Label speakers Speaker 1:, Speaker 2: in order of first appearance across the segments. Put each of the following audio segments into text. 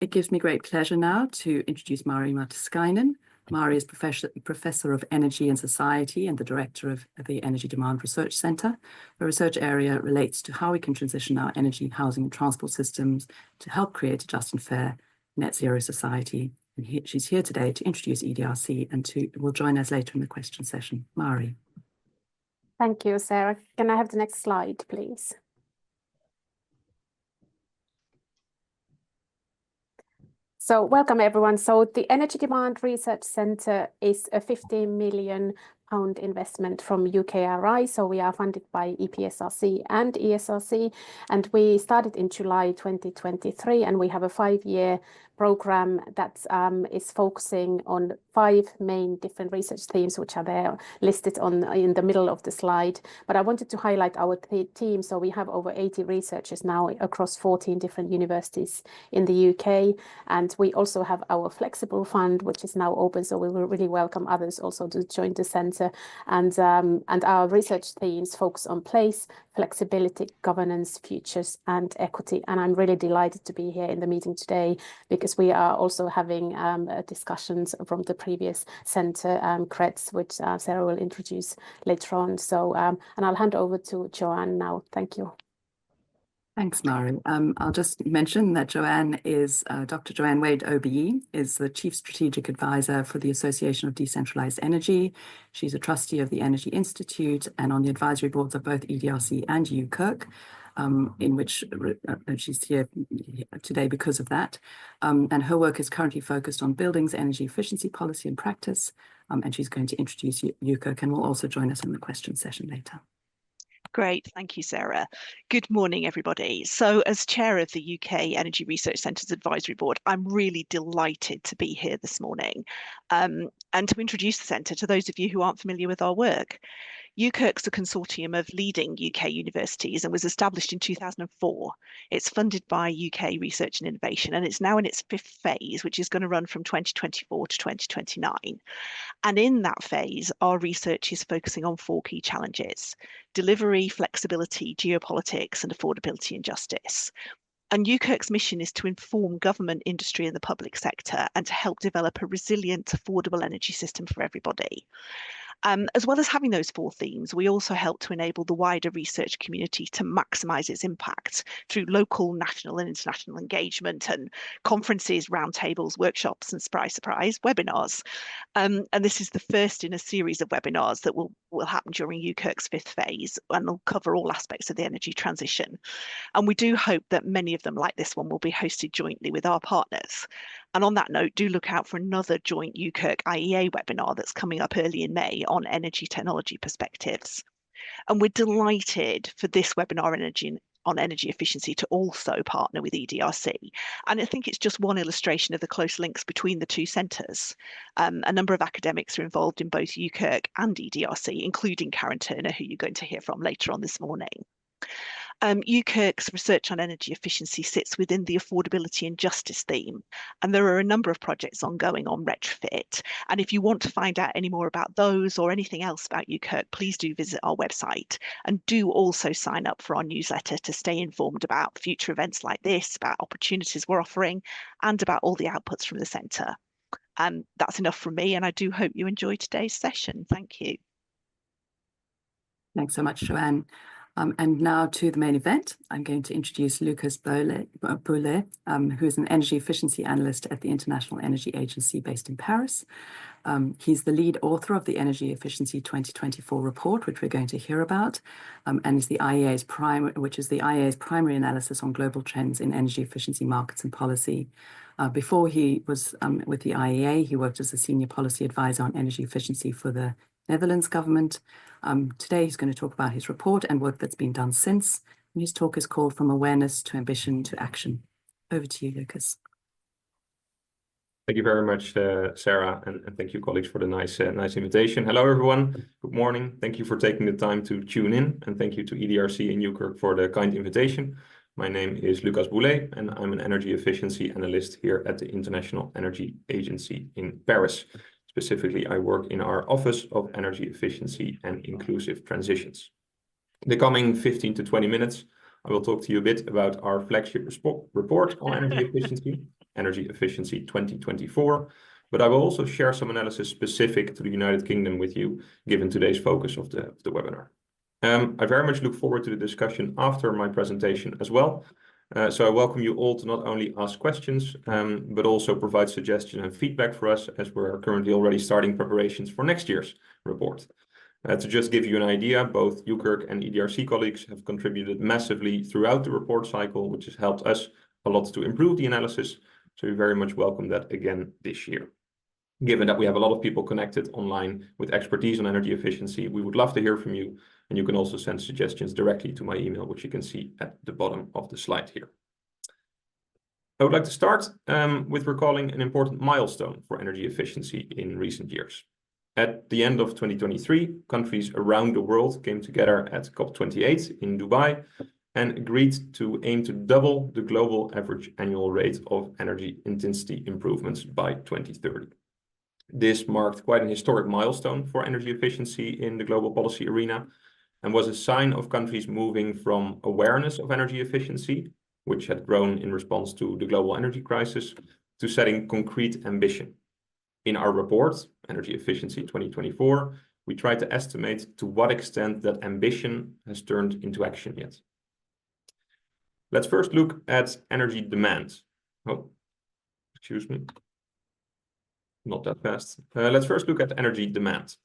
Speaker 1: It gives me great pleasure now to introduce Mari Martiskainen. Mari is Professor of Energy and Society and the Director of the Energy Demand Research Centre. The research area relates to how we can transition our energy, housing and transport systems to help create a just and fair net zero society. And she's here today to introduce EDRC and will join us later in the question session. Mari.
Speaker 2: Thank you, Sarah. Can I have the next slide, please? So welcome everyone. So the Energy Demand Research Centre is a £15 million investment from UKRI. So we are funded by EPSRC and ESRC, and we started in July 2023, and we have a 5-year program that is focusing on 5 main different research themes, which are there listed in the middle of the slide. But I wanted to highlight our team. So we have over 80 researchers now across 14 different universities in the UK. And we also have our flexible fund, which is now open. So we will really welcome others also to join the centre. And our research themes focus on place, flexibility, governance, futures, and equity. And I'm really delighted to be here in the meeting today because we are also having discussions from the previous centre, CREDS, which Sarah will introduce later on. So, and I'll hand over to Joanne now. Thank you.
Speaker 1: Thanks, Mari. I'll just mention that Joanne is, Dr. Joanne Wade, OBE, is the Chief Strategic Advisor for the Association of Decentralized Energy. She's a trustee of the Energy Institute and on the advisory boards of both EDRC and UKERC, in which she's here today because of that. And her work is currently focused on buildings, energy efficiency policy and practice. And she's going to introduce UKERC and will also join us in the question session later.
Speaker 3: Great, thank you, Sarah. Good morning, everybody. So as chair of the UK Energy Research Centre's Advisory Board, I'm really delighted to be here this morning and to introduce the centre to those of you who aren't familiar with our work. UKERC's a consortium of leading UK universities and was established in 2004. It's funded by UK Research and Innovation, and it's now in its 5th phase, which is going to run from 2024 to 2029. And in that phase, our research is focusing on 4 key challenges: delivery, flexibility, geopolitics, and affordability and justice. And UKERC's mission is to inform government, industry, and the public sector, and to help develop a resilient, affordable energy system for everybody. As well as having those 4 themes, we also help to enable the wider research community to maximise its impact through local, national and international engagement and conferences, roundtables, workshops and surprise, webinars. And this is the first in a series of webinars that will happen during UKERC's 5th phase and will cover all aspects of the energy transition. And we do hope that many of them, like this one, will be hosted jointly with our partners. And on that note, do look out for another joint UKERC IEA webinar that's coming up early in May on energy technology perspectives. And we're delighted for this webinar on energy efficiency to also partner with EDRC. And I think it's just one illustration of the close links between the 2 centres. A number of academics are involved in both UKERC and EDRC, including Karen Turner, who you're going to hear from later on this morning. UKERC's research on energy efficiency sits within the affordability and justice theme, and there are a number of projects ongoing on retrofit. And if you want to find out any more about those or anything else about UKERC, please do visit our website, and do also sign up for our newsletter to stay informed about future events like this, about opportunities we're offering, and about all the outputs from the centre. That's enough from me, and I do hope you enjoy today's session. Thank you.
Speaker 1: Thanks so much, Joanne. And now to the main event. I'm going to introduce Lucas Boehle, who is an energy efficiency analyst at the International Energy Agency based in Paris. He's the lead author of the Energy Efficiency 2024 report, which we're going to hear about, and is the IEA's IEA's primary analysis on global trends in energy efficiency markets and policy. Before he was with the IEA, he worked as a senior policy advisor on energy efficiency for the Netherlands government. Today he's going to talk about his report and work that's been done since. And his talk is called From Awareness to Ambition to Action. Over to you, Lucas.
Speaker 4: Thank you very much, Sarah, and thank you, colleagues, for the nice invitation. Hello, everyone. Good morning. Thank you for taking the time to tune in, and thank you to EDRC and UKERC for the kind invitation. My name is Lucas Boehle, and I'm an energy efficiency analyst here at the International Energy Agency in Paris. Specifically, I work in our Office of Energy Efficiency and Inclusive Transitions. In the coming 15 to 20 minutes, I will talk to you a bit about our flagship report on energy efficiency, Energy Efficiency 2024, but I will also share some analysis specific to the United Kingdom with you, given today's focus of the webinar. I very much look forward to the discussion after my presentation as well. So I welcome you all to not only ask questions, but also provide suggestions and feedback for us, as we're currently already starting preparations for next year's report. To just give you an idea, both UKERC and EDRC colleagues have contributed massively throughout the report cycle, which has helped us a lot to improve the analysis. So we very much welcome that again this year. Given that we have a lot of people connected online with expertise on energy efficiency, we would love to hear from you. And you can also send suggestions directly to my email, which you can see at the bottom of the slide here. I would like to start with recalling an important milestone for energy efficiency in recent years. At the end of 2023, countries around the world came together at COP28 in Dubai and agreed to aim to double the global average annual rate of energy intensity improvements by 2030. This marked quite an historic milestone for energy efficiency in the global policy arena and was a sign of countries moving from awareness of energy efficiency, which had grown in response to the global energy crisis, to setting concrete ambition. In our report, Energy Efficiency 2024, we tried to estimate to what extent that ambition has turned into action yet. Let's first look at energy demand. Oh, excuse me. Not that fast. Let's first look at energy demand.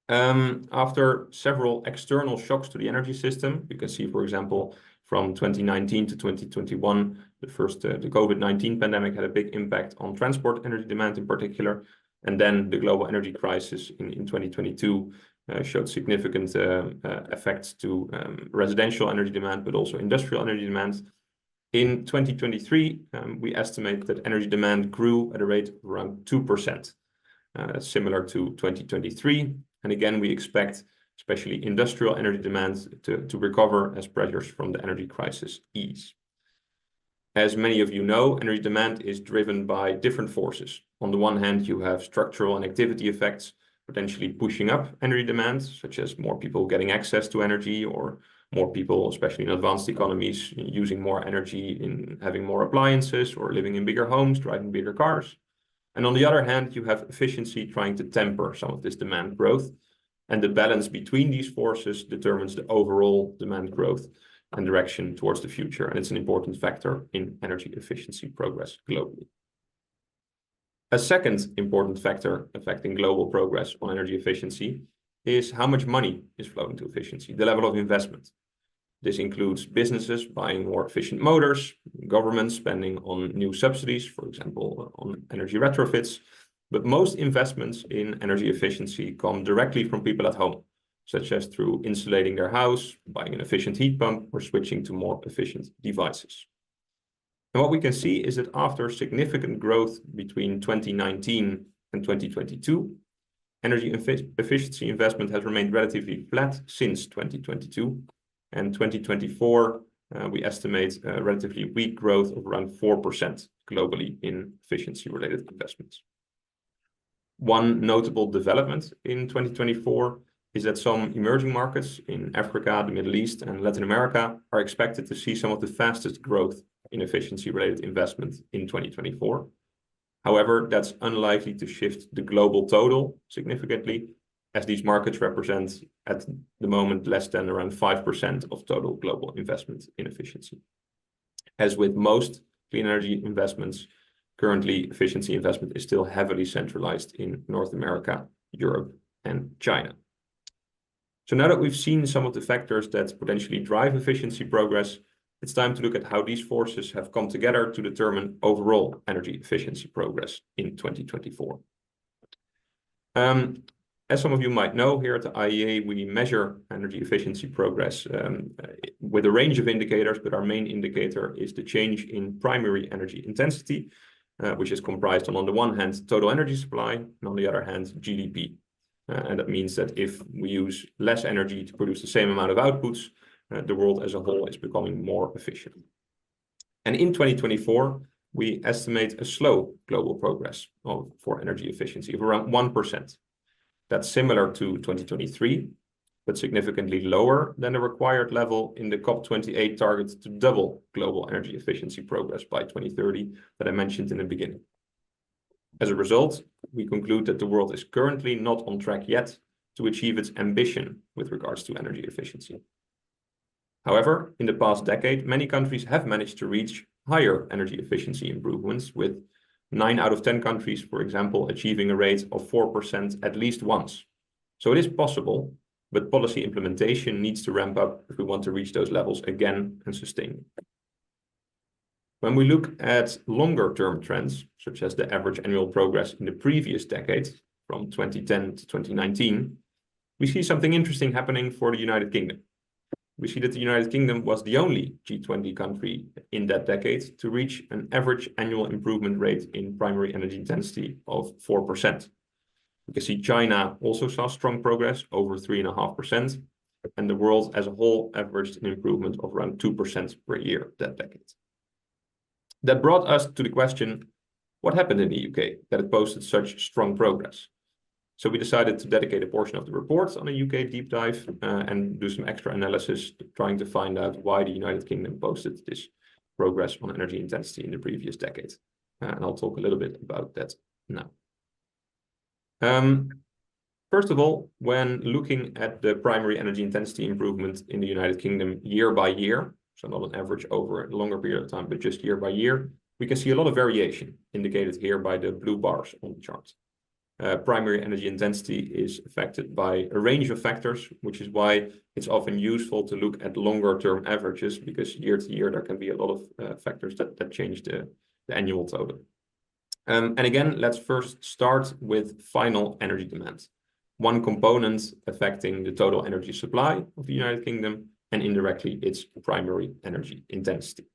Speaker 4: After several external shocks to the energy system, you can see, for example, from 2019 to 2021, the COVID-19 pandemic had a big impact on transport energy demand in particular. And then the global energy crisis in 2022 showed significant effects to residential energy demand, but also industrial energy demand. In 2023, we estimate that energy demand grew at a rate of around 2%, similar to 2023. And again, we expect especially industrial energy demand to recover as pressures from the energy crisis ease. As many of you know, energy demand is driven by different forces. On the one hand, you have structural and activity effects potentially pushing up energy demand, such as more people getting access to energy, or more people, especially in advanced economies, using more energy in having more appliances or living in bigger homes, driving bigger cars. And on the other hand, you have efficiency trying to temper some of this demand growth. And the balance between these forces determines the overall demand growth and direction towards the future. And it's an important factor in energy efficiency progress globally. A second important factor affecting global progress on energy efficiency is how much money is flowing to efficiency, the level of investment. This includes businesses buying more efficient motors, governments spending on new subsidies, for example, on energy retrofits. But most investments in energy efficiency come directly from people at home, such as through insulating their house, buying an efficient heat pump, or switching to more efficient devices. And what we can see is that after significant growth between 2019 and 2022, energy efficiency investment has remained relatively flat since 2022. And 2024, we estimate a relatively weak growth of around 4% globally in efficiency-related investments. One notable development in 2024 is that some emerging markets in Africa, the Middle East, and Latin America are expected to see some of the fastest growth in efficiency-related investment in 2024. However, that's unlikely to shift the global total significantly, as these markets represent at the moment less than around 5% of total global investment in efficiency. As with most clean energy investments, currently efficiency investment is still heavily centralized in North America, Europe, and China. So now that we've seen some of the factors that potentially drive efficiency progress, it's time to look at how these forces have come together to determine overall energy efficiency progress in 2024. As some of you might know, here at the IEA, we measure energy efficiency progress with a range of indicators, but our main indicator is the change in primary energy intensity, which is comprised on the one hand, total energy supply, and on the other hand, GDP. And that means that if we use less energy to produce the same amount of outputs, the world as a whole is becoming more efficient. And in 2024, we estimate a slow global progress for energy efficiency of around 1%. That's similar to 2023, but significantly lower than the required level in the COP28 target to double global energy efficiency progress by 2030 that I mentioned in the beginning. As a result, we conclude that the world is currently not on track yet to achieve its ambition with regards to energy efficiency. However, in the past decade, many countries have managed to reach higher energy efficiency improvements, with 9 out of 10 countries, for example, achieving a rate of 4% at least once. So it is possible, but policy implementation needs to ramp up if we want to reach those levels again and sustain. When we look at longer-term trends, such as the average annual progress in the previous decade, from 2010 to 2019, we see something interesting happening for the United Kingdom. We see that the United Kingdom was the only G20 country in that decade to reach an average annual improvement rate in primary energy intensity of 4%. We can see China also saw strong progress, over 3.5%, and the world as a whole averaged an improvement of around 2% per year that decade. That brought us to the question, what happened in the UK that it posted such strong progress? So we decided to dedicate a portion of the report on a UK deep dive and do some extra analysis, trying to find out why the United Kingdom posted this progress on energy intensity in the previous decade. And I'll talk a little bit about that now. First of all, when looking at the primary energy intensity improvement in the United Kingdom year by year, so not an average over a longer period of time, but just year by year, we can see a lot of variation indicated here by the blue bars on the chart. Primary energy intensity is affected by a range of factors, which is why it's often useful to look at longer term averages, because year to year there can be a lot of factors that change the annual total. And again, let's first start with final energy demand, one component affecting the total energy supply of the United Kingdom and indirectly its primary energy intensity.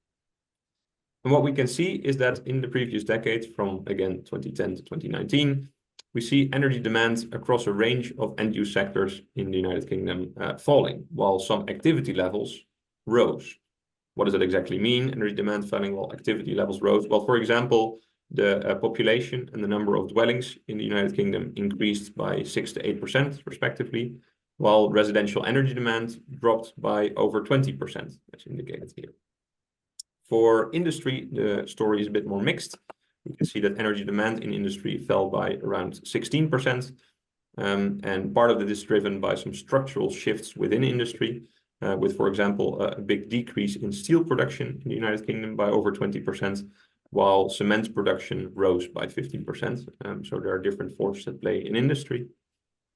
Speaker 4: And what we can see is that in the previous decade, from again 2010 to 2019, we see energy demand across a range of end-use sectors in the United Kingdom falling, while some activity levels rose. What does that exactly mean? Energy demand falling while activity levels rose. Well, for example, the population and the number of dwellings in the United Kingdom increased by 6 to 8% respectively, while residential energy demand dropped by over 20%, as indicated here. For industry, the story is a bit more mixed. We can see that energy demand in industry fell by around 16%, and part of it is driven by some structural shifts within industry, with, for example, a big decrease in steel production in the United Kingdom by over 20%, while cement production rose by 15%. So there are different forces at play in industry.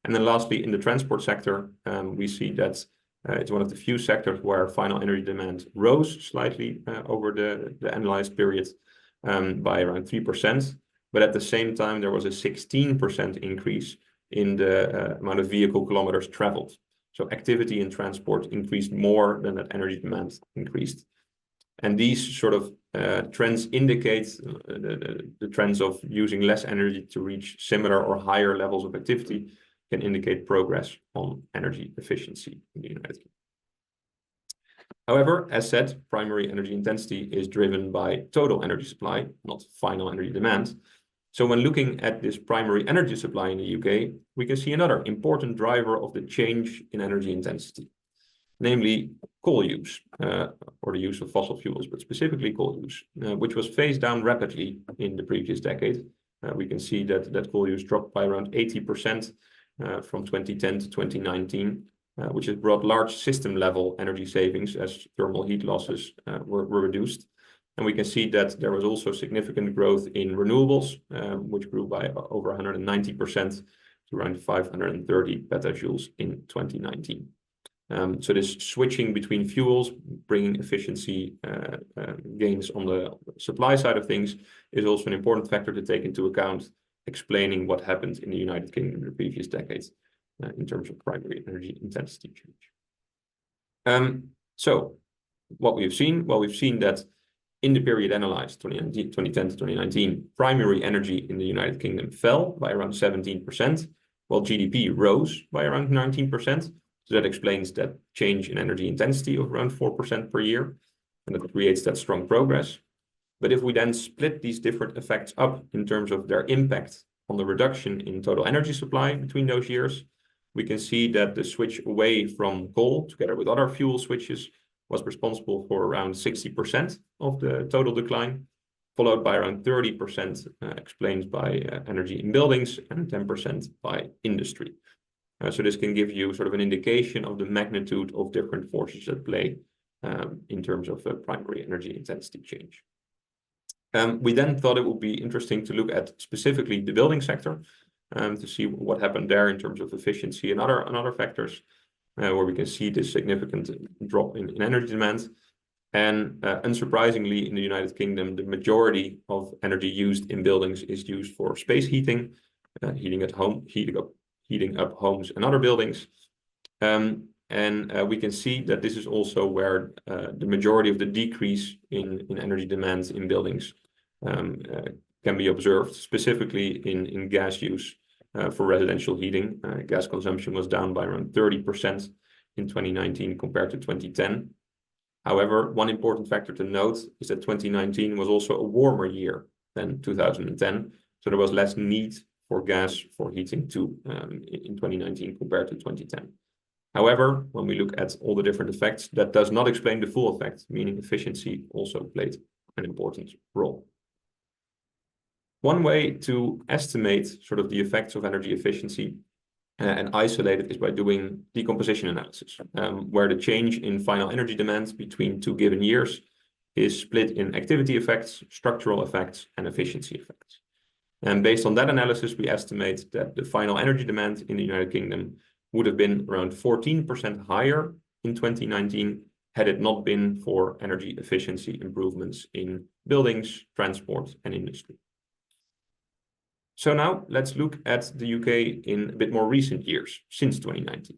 Speaker 4: And then lastly, in the transport sector, we see that it's one of the few sectors where final energy demand rose slightly over the analyzed period, by around 3%, but at the same time there was a 16% increase in the amount of vehicle kilometers traveled. So activity in transport increased more than that energy demand increased. And these sort of trends indicate the trends of using less energy to reach similar or higher levels of activity can indicate progress on energy efficiency in the United Kingdom. However, as said, primary energy intensity is driven by total energy supply, not final energy demand. So when looking at this primary energy supply in the UK, we can see another important driver of the change in energy intensity, namely coal use, or the use of fossil fuels, but specifically coal use, which was phased down rapidly in the previous decade. We can see that coal use dropped by around 80% from 2010 to 2019. Which has brought large system-level energy savings as thermal heat losses were reduced. And we can see that there was also significant growth in renewables, which grew by over 190% to around 530 petajoules in 2019. So this switching between fuels, bringing efficiency gains on the supply side of things, is also an important factor to take into account, explaining what happened in the United Kingdom in the previous decades. In terms of primary energy intensity change. So what we've seen, well, we've seen that in the period analyzed, 2010 to 2019, primary energy in the United Kingdom fell by around 17%, while GDP rose by around 19%. So that explains that change in energy intensity of around 4% per year, and that creates that strong progress. But if we then split these different effects up in terms of their impact on the reduction in total energy supply between those years, we can see that the switch away from coal, together with other fuel switches, was responsible for around 60% of the total decline, followed by around 30% explained by energy in buildings and 10% by industry. So this can give you sort of an indication of the magnitude of different forces at play in terms of primary energy intensity change. We then thought it would be interesting to look at specifically the building sector to see what happened there in terms of efficiency and other factors, where we can see this significant drop in energy demand. And unsurprisingly, in the United Kingdom, the majority of energy used in buildings is used for space heating, heating up homes and other buildings. We can see that this is also where the majority of the decrease in energy demands in buildings can be observed, specifically in gas use for residential heating. Gas consumption was down by around 30% in 2019 compared to 2010. However, one important factor to note is that 2019 was also a warmer year than 2010, so there was less need for gas for heating too in 2019 compared to 2010. However, when we look at all the different effects, that does not explain the full effect, meaning efficiency also played an important role. One way to estimate sort of the effects of energy efficiency and isolate it is by doing decomposition analysis, where the change in final energy demand between two given years is split in activity effects, structural effects, and efficiency effects. And based on that analysis, we estimate that the final energy demand in the United Kingdom would have been around 14% higher in 2019 had it not been for energy efficiency improvements in buildings, transport, and industry. So now let's look at the UK in a bit more recent years, since 2019.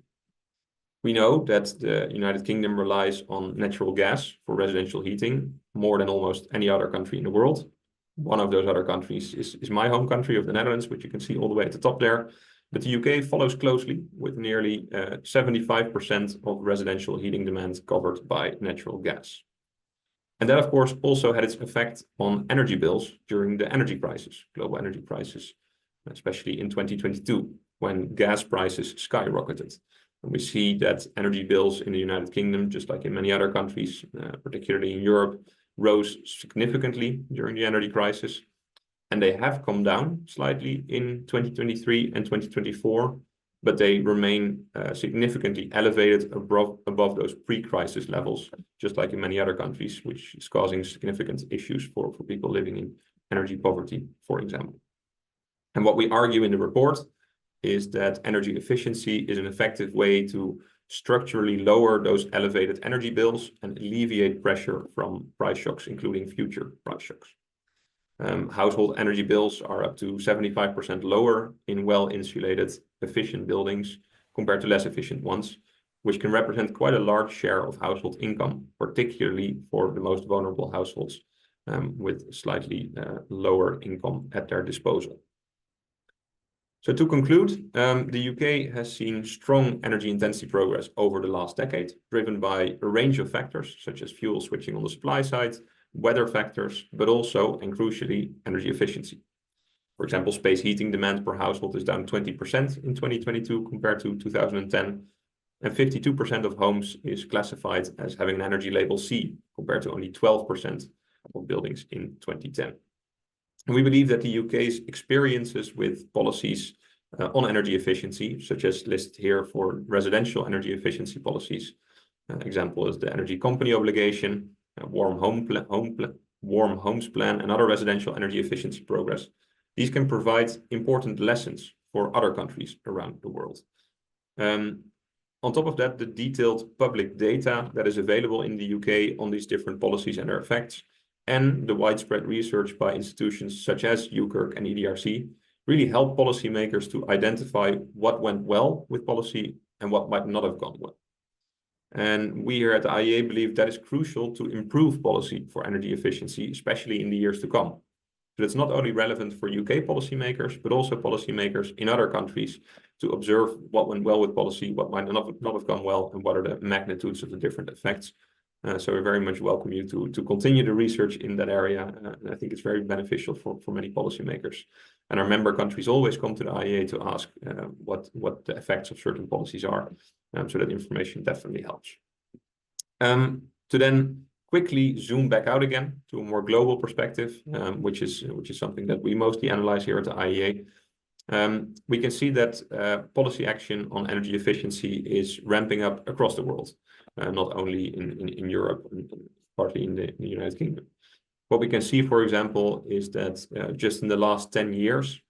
Speaker 4: We know that the United Kingdom relies on natural gas for residential heating more than almost any other country in the world. One of those other countries is my home country of the Netherlands, which you can see all the way at the top there. But the UK follows closely with nearly 75% of residential heating demand covered by natural gas. And that, of course, also had its effect on energy bills during the energy crisis, global energy crisis, especially in 2022, when gas prices skyrocketed. And we see that energy bills in the United Kingdom, just like in many other countries, particularly in Europe, rose significantly during the energy crisis. And they have come down slightly in 2023 and 2024, but they remain significantly elevated above those pre-crisis levels, just like in many other countries, which is causing significant issues for people living in energy poverty, for example. And what we argue in the report is that energy efficiency is an effective way to structurally lower those elevated energy bills and alleviate pressure from price shocks, including future price shocks. Household energy bills are up to 75% lower in well-insulated, efficient buildings compared to less efficient ones, which can represent quite a large share of household income, particularly for the most vulnerable households with slightly lower income at their disposal. So to conclude, the UK has seen strong energy intensity progress over the last decade, driven by a range of factors, such as fuel switching on the supply side, weather factors, but also, and crucially, energy efficiency. For example, space heating demand per household is down 20% in 2022 compared to 2010, and 52% of homes is classified as having an energy label C, compared to only 12% of buildings in 2010. And we believe that the UK's experiences with policies on energy efficiency, such as listed here for residential energy efficiency policies, example is the Energy Company Obligation, Warm Homes Plan, and other residential energy efficiency progress. These can provide important lessons for other countries around the world. On top of that, the detailed public data that is available in the UK on these different policies and their effects, and the widespread research by institutions such as UKERC and EDRC really help policymakers to identify what went well with policy and what might not have gone well. And we here at the IEA believe that is crucial to improve policy for energy efficiency, especially in the years to come. So it's not only relevant for UK policymakers, but also policymakers in other countries to observe what went well with policy, what might not have gone well, and what are the magnitudes of the different effects So we very much welcome you to continue the research in that area. I think it's very beneficial for many policymakers. And our member countries always come to the IEA to ask what the effects of certain policies are. So that information definitely helps. To then quickly zoom back out again to a more global perspective, which is something that we mostly analyze here at the IEA. We can see that policy action on energy efficiency is ramping up across the world, not only in Europe, partly in the United Kingdom. What we can see, for example, is that just in the last 10 years,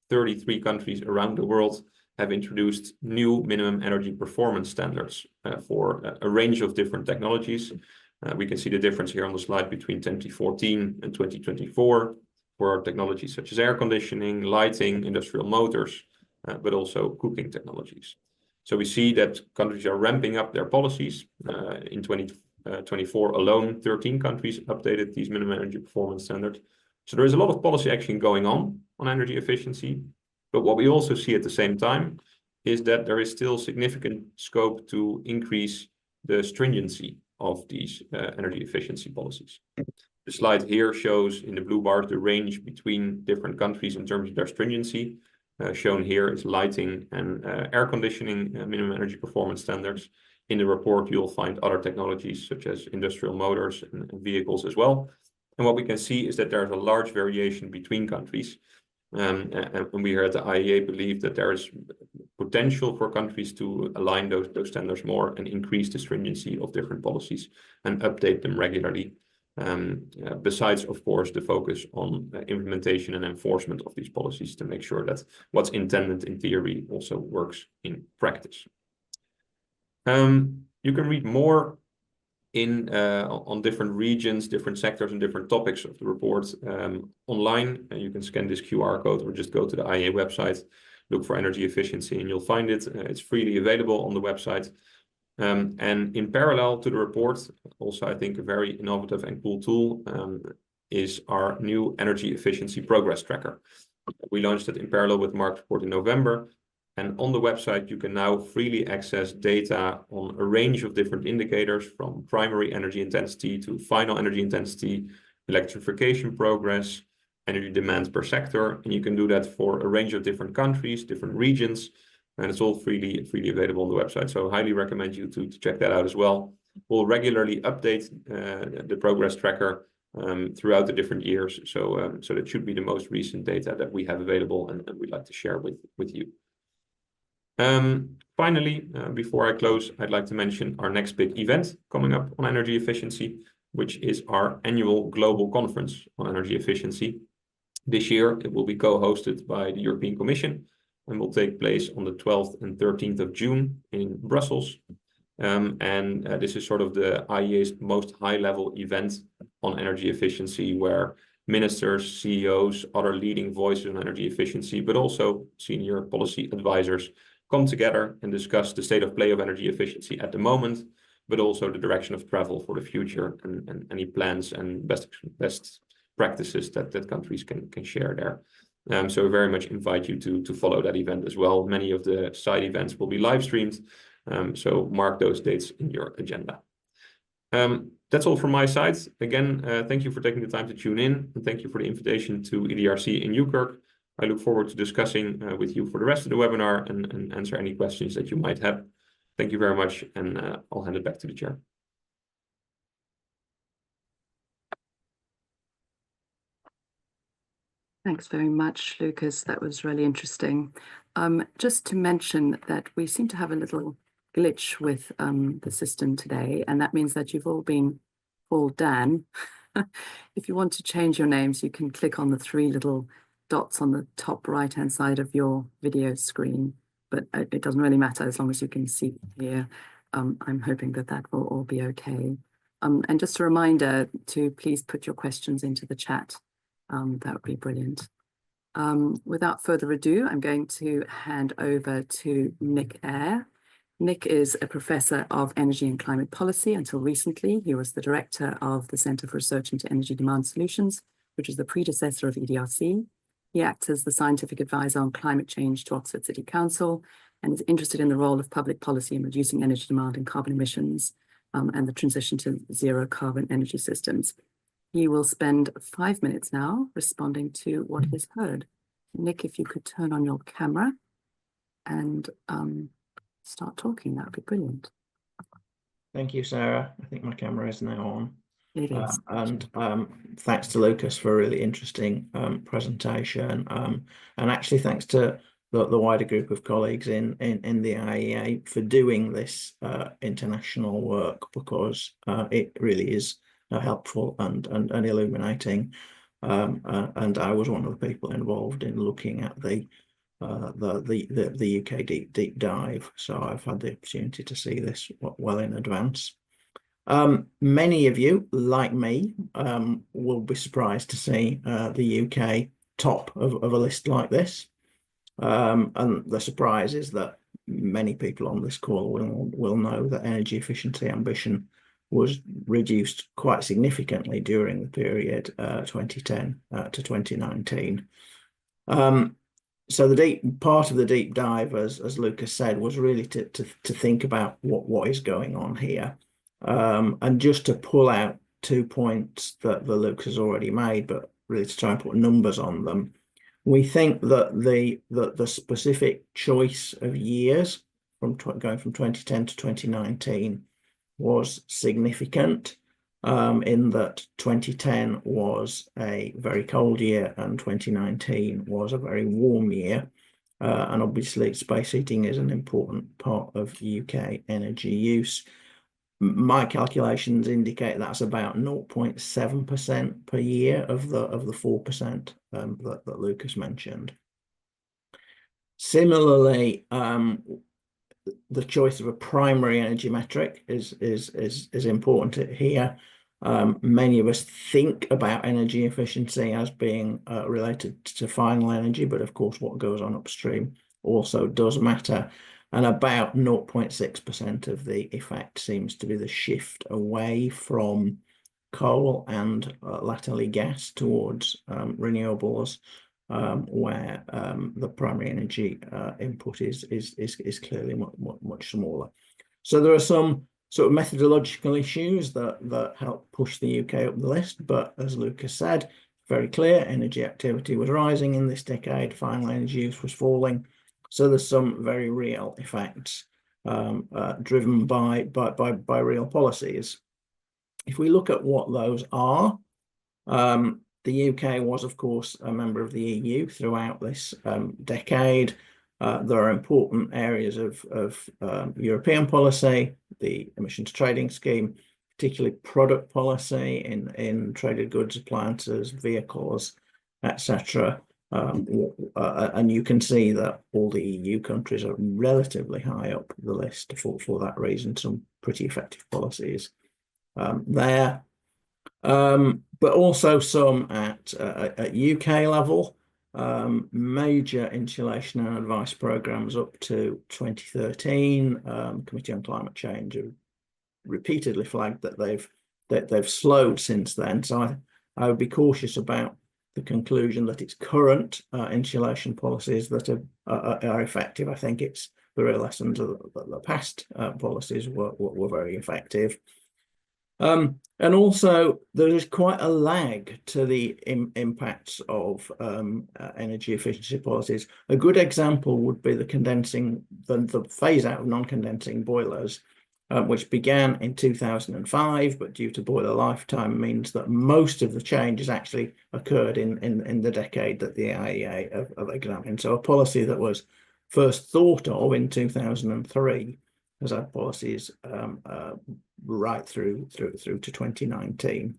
Speaker 4: 33 countries around the world have introduced new minimum energy performance standards for a range of different technologies. We can see the difference here on the slide between 2014 and 2024 for technologies such as air conditioning, lighting, industrial motors, but also cooking technologies. So we see that countries are ramping up their policies. In 2024 alone, 13 countries updated these minimum energy performance standards. So there is a lot of policy action going on energy efficiency. But what we also see at the same time is that there is still significant scope to increase the stringency of these energy efficiency policies. The slide here shows in the blue bars the range between different countries in terms of their stringency. Shown here is lighting and air conditioning minimum energy performance standards. In the report, you'll find other technologies such as industrial motors and vehicles as well. And what we can see is that there's a large variation between countries. And we here at the IEA believe that there is potential for countries to align those standards more and increase the stringency of different policies and update them regularly. Besides, of course, the focus on implementation and enforcement of these policies to make sure that what's intended in theory also works in practice. You can read more on different regions, different sectors, and different topics of the report online. You can scan this QR code or just go to the IEA website, look for energy efficiency, and you'll find it. It's freely available on the website. And in parallel to the report, also I think a very innovative and cool tool is our new energy efficiency progress tracker. We launched it in parallel with Mark's report in November. And on the website, you can now freely access data on a range of different indicators from primary energy intensity to final energy intensity, electrification progress, energy demand per sector. And you can do that for a range of different countries, different regions. And it's all freely available on the website. So I highly recommend you to check that out as well. We'll regularly update the progress tracker throughout the different years. So that should be the most recent data that we have available and we'd like to share with you. Finally, before I close, I'd like to mention our next big event coming up on energy efficiency, which is our annual global conference on energy efficiency. This year, it will be co-hosted by the European Commission and will take place on the 12th and 13th of June in Brussels. This is sort of the IEA's most high-level event on energy efficiency, where ministers, CEOs, other leading voices on energy efficiency, but also senior policy advisors come together and discuss the state of play of energy efficiency at the moment, but also the direction of travel for the future and any plans and best practices that countries can share there. So we very much invite you to follow that event as well. Many of the side events will be live streamed, so mark those dates in your agenda. That's all from my side. Again, thank you for taking the time to tune in, and thank you for the invitation to EDRC in UKERC. I look forward to discussing with you for the rest of the webinar and answer any questions that you might have. Thank you very much, and I'll hand it back to the chair.
Speaker 1: Thanks very much, Lucas. That was really interesting. Just to mention that we seem to have a little glitch with the system today, and that means that you've all been called Dan. If you want to change your names, you can click on the three little dots on the top right-hand side of your video screen, but it doesn't really matter as long as you can see here. I'm hoping that will all be okay. And just a reminder to please put your questions into the chat. That would be brilliant. Without further ado, I'm going to hand over to Nick Eyre. Nick is a professor of energy and climate policy. Until recently, he was the director of the Centre for Research into Energy Demand Solutions, which is the predecessor of EDRC. He acts as the scientific advisor on climate change to Oxford City Council and is interested in the role of public policy in reducing energy demand and carbon emissions. and the transition to zero carbon energy systems. He will spend 5 minutes now responding to what he's heard. Nick, if you could turn on your camera and start talking, that would be brilliant.
Speaker 5: Thank you, Sarah. I think my camera is now on.
Speaker 1: It is.
Speaker 5: Thanks to Lucas for a really interesting presentation. And actually thanks to the wider group of colleagues in the IEA for doing this international work, because it really is helpful and illuminating. And I was one of the people involved in looking at the UK deep dive, so I've had the opportunity to see this well in advance. Many of you, like me, will be surprised to see the UK top of a list like this. And the surprise is that many people on this call will know that energy efficiency ambition was reduced quite significantly during the period 2010 to 2019. So the part of the deep dive, as Lucas said, was really to think about what is going on here, and just to pull out 2 points that Lucas has already made, but really to try and put numbers on them. We think that the specific choice of years from going from 2010 to 2019 was significant, in that 2010 was a very cold year and 2019 was a very warm year. And obviously space heating is an important part of UK energy use. My calculations indicate that's about 0.7% per year of the 4% that Lucas mentioned. Similarly, the choice of a primary energy metric is important here. Many of us think about energy efficiency as being related to final energy, but of course what goes on upstream also does matter. And about 0.6% of the effect seems to be the shift away from coal and latterly gas towards renewables, where the primary energy input is clearly much smaller. So there are some sort of methodological issues that help push the UK up the list, but as Lucas said, very clear, energy activity was rising in this decade, final energy use was falling. So there's some very real effects driven by real policies. If we look at what those are, the UK was, of course, a member of the EU throughout this decade. There are important areas of European policy, the emissions trading scheme, particularly product policy in traded goods, appliances, vehicles, etc. And you can see that all the EU countries are relatively high up the list for that reason, some pretty effective policies there. But also some at UK level, major insulation and advice programs up to 2013. Committee on Climate Change have repeatedly flagged that they've slowed since then. So I would be cautious about the conclusion that it's current insulation policies that are effective. I think it's the real lessons of the past policies were very effective. And also there is quite a lag to the impacts of energy efficiency policies. A good example would be the phase out of non-condensing boilers, which began in 2005, but due to boiler lifetime means that most of the change has actually occurred in the decade that the IEA have examined. So a policy that was first thought of in 2003 has had policies right through to 2019.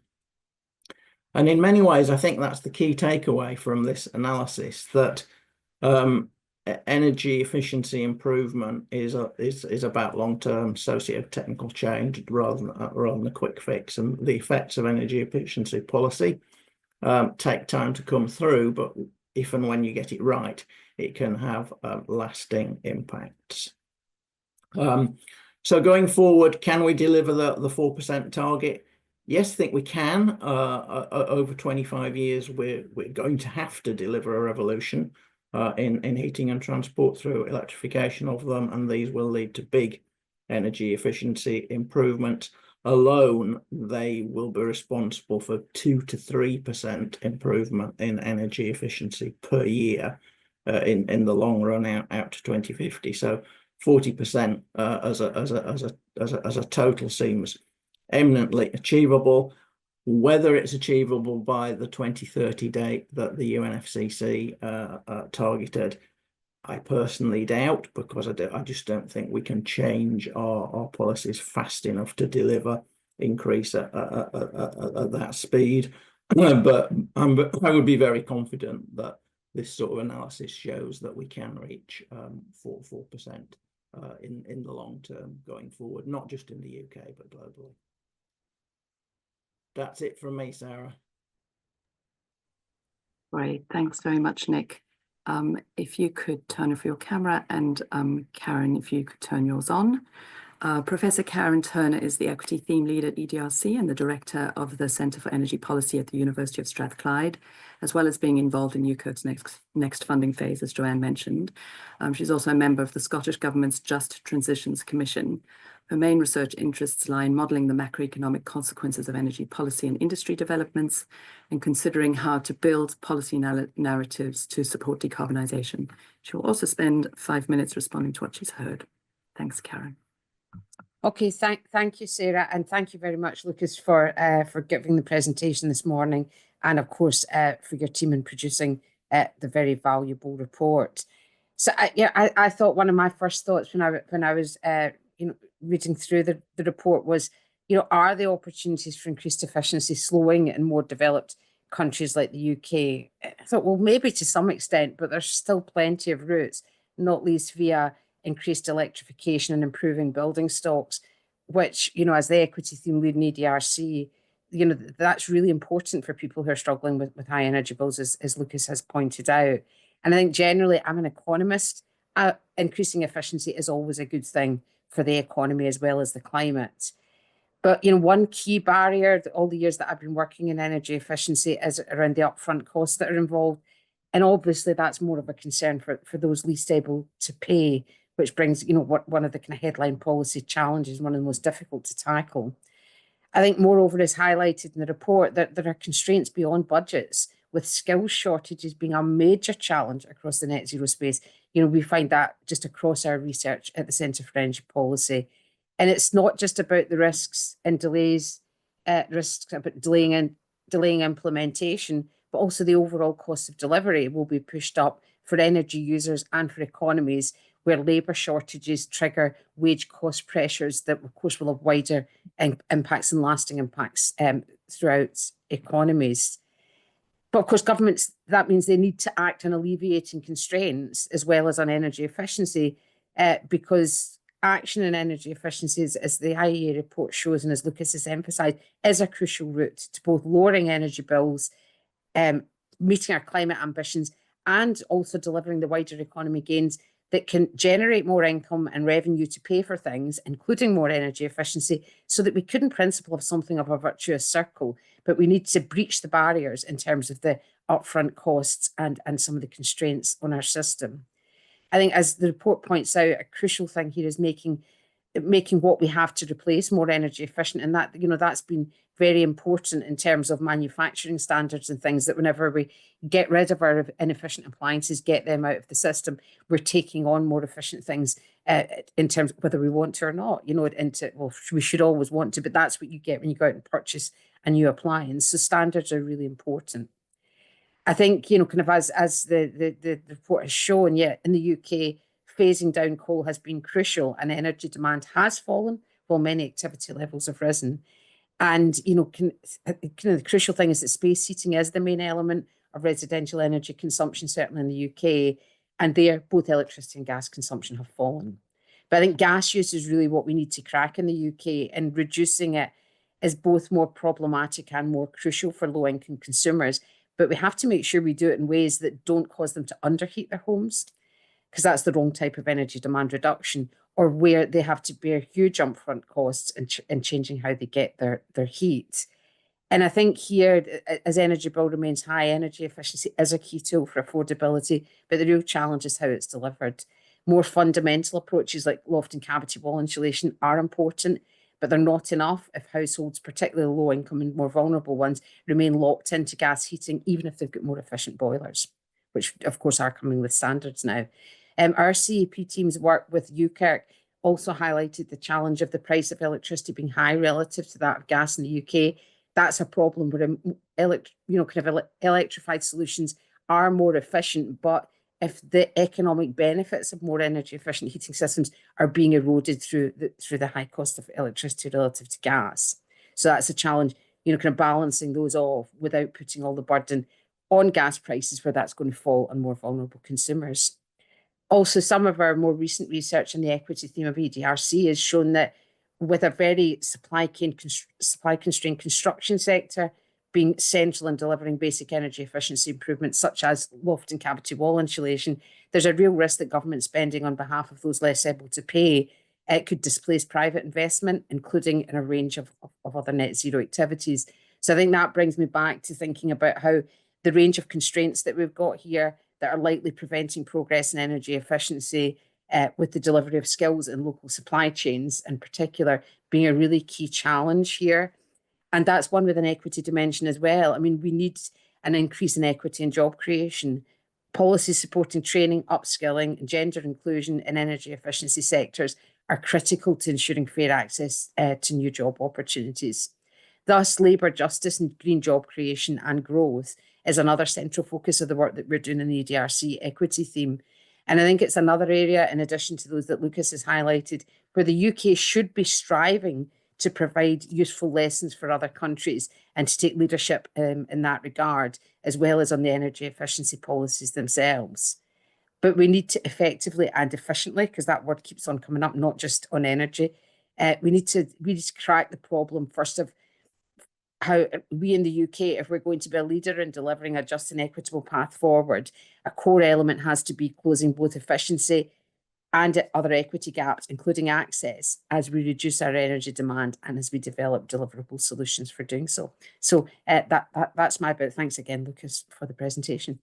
Speaker 5: And in many ways, I think that's the key takeaway from this analysis, that energy efficiency improvement is about long-term socio-technical change rather than a quick fix. And the effects of energy efficiency policy take time to come through, but if and when you get it right, it can have lasting impacts. So going forward, can we deliver the 4% target? Yes, I think we can. Over 25 years, we're going to have to deliver a revolution in heating and transport through electrification of them, and these will lead to big energy efficiency improvement alone, they will be responsible for 2 to 3% improvement in energy efficiency per year in the long run out to 2050. So 40% as a total seems eminently achievable. Whether it's achievable by the 2030 date that the UNFCCC targeted, I personally doubt, because I just don't think we can change our policies fast enough to deliver increase at that speed. But I would be very confident that this sort of analysis shows that we can reach 4% in the long term going forward, not just in the UK, but globally. That's it from me, Sarah.
Speaker 1: Great, thanks very much, Nick. If you could turn off your camera, and Karen, if you could turn yours on. Professor Karen Turner is the Equity Theme Lead at EDRC and the Director of the Centre for Energy Policy at the University of Strathclyde, as well as being involved in UKERC's next funding phase, as Joanne mentioned. She's also a member of the Scottish Government's Just Transitions Commission. Her main research interests lie in modelling the macroeconomic consequences of energy policy and industry developments, and considering how to build policy narratives to support decarbonisation. She will also spend 5 minutes responding to what she's heard. Thanks, Karen.
Speaker 6: Okay, thank you, Sarah, and thank you very much, Lucas, for giving the presentation this morning, and of course for your team in producing the very valuable report. So I thought one of my first thoughts when I was reading through the report was, are the opportunities for increased efficiency slowing in more developed countries like the UK? I thought, well, maybe to some extent, but there's still plenty of routes, not least via increased electrification and improving building stocks, which, as the equity theme lead in EDRC, that's really important for people who are struggling with high energy bills, as Lucas has pointed out. And I think generally, I'm an economist. Increasing efficiency is always a good thing for the economy as well as the climate. But one key barrier, all the years that I've been working in energy efficiency, is around the upfront costs that are involved. And obviously that's more of a concern for those least able to pay, which brings, one of the kind of headline policy challenges, one of the most difficult to tackle. I think moreover is highlighted in the report that there are constraints beyond budgets, with skills shortages being a major challenge across the net zero space. We find that just across our research at the Centre for Energy Policy. And it's not just about the risks and delays, risks about delaying implementation, but also the overall cost of delivery will be pushed up for energy users and for economies where labour shortages trigger wage cost pressures that, of course, will have wider impacts and lasting impacts throughout economies. But of course, governments, that means they need to act on alleviating constraints as well as on energy efficiency, because action in energy efficiency, as the IEA report shows and as Lucas has emphasised, is a crucial route to both lowering energy bills, meeting our climate ambitions, and also delivering the wider economy gains that can generate more income and revenue to pay for things, including more energy efficiency, so that we could in principle have something of a virtuous circle. But we need to breach the barriers in terms of the upfront costs and some of the constraints on our system. I think, as the report points out, a crucial thing here is making what we have to replace more energy efficient, and that that's been very important in terms of manufacturing standards and things, that whenever we get rid of our inefficient appliances, get them out of the system, we're taking on more efficient things in terms of whether we want to or not. We should always want to, but that's what you get when you go out and purchase a new appliance. So standards are really important. I think, kind of as the report has shown, in the UK, phasing down coal has been crucial, and energy demand has fallen while many activity levels have risen. And, the crucial thing is that space heating is the main element of residential energy consumption, certainly in the UK, and there both electricity and gas consumption have fallen. But I think gas use is really what we need to crack in the UK, and reducing it is both more problematic and more crucial for low-income consumers. But we have to make sure we do it in ways that don't cause them to underheat their homes, because that's the wrong type of energy demand reduction, or where they have to bear huge upfront costs in changing how they get their heat. And I think here, as energy bill remains high, energy efficiency is a key tool for affordability, but the real challenge is how it's delivered. More fundamental approaches like loft and cavity wall insulation are important, but they're not enough if households, particularly low income and more vulnerable ones, remain locked into gas heating, even if they've got more efficient boilers, which of course are coming with standards now. Our CEP team's work with UKERC also highlighted the challenge of the price of electricity being high relative to that of gas in the UK. That's a problem where electrified solutions are more efficient, but if the economic benefits of more energy efficient heating systems are being eroded through the high cost of electricity relative to gas. So that's a challenge, kind of balancing those off without putting all the burden on gas prices, where that's going to fall on more vulnerable consumers. Also, some of our more recent research in the equity theme of EDRC has shown that with a very supply-constrained construction sector being central in delivering basic energy efficiency improvements, such as loft and cavity wall insulation, there's a real risk that government spending on behalf of those less able to pay could displace private investment, including in a range of other net zero activities. So I think that brings me back to thinking about how the range of constraints that we've got here that are likely preventing progress in energy efficiency with the delivery of skills in local supply chains in particular being a really key challenge here. And that's one with an equity dimension as well. I mean, we need an increase in equity and job creation. Policies supporting training, upskilling, and gender inclusion in energy efficiency sectors are critical to ensuring fair access to new job opportunities. Thus, labour justice and green job creation and growth is another central focus of the work that we're doing in the EDRC equity theme. And I think it's another area, in addition to those that Lucas has highlighted, where the UK should be striving to provide useful lessons for other countries and to take leadership in that regard, as well as on the energy efficiency policies themselves. But we need to effectively and efficiently, because that word keeps on coming up, not just on energy, we need to crack the problem first of how we in the UK, if we're going to be a leader in delivering a just and equitable path forward, a core element has to be closing both efficiency and other equity gaps, including access, as we reduce our energy demand and as we develop deliverable solutions for doing so. So that's my bit. Thanks again, Lucas, for the presentation.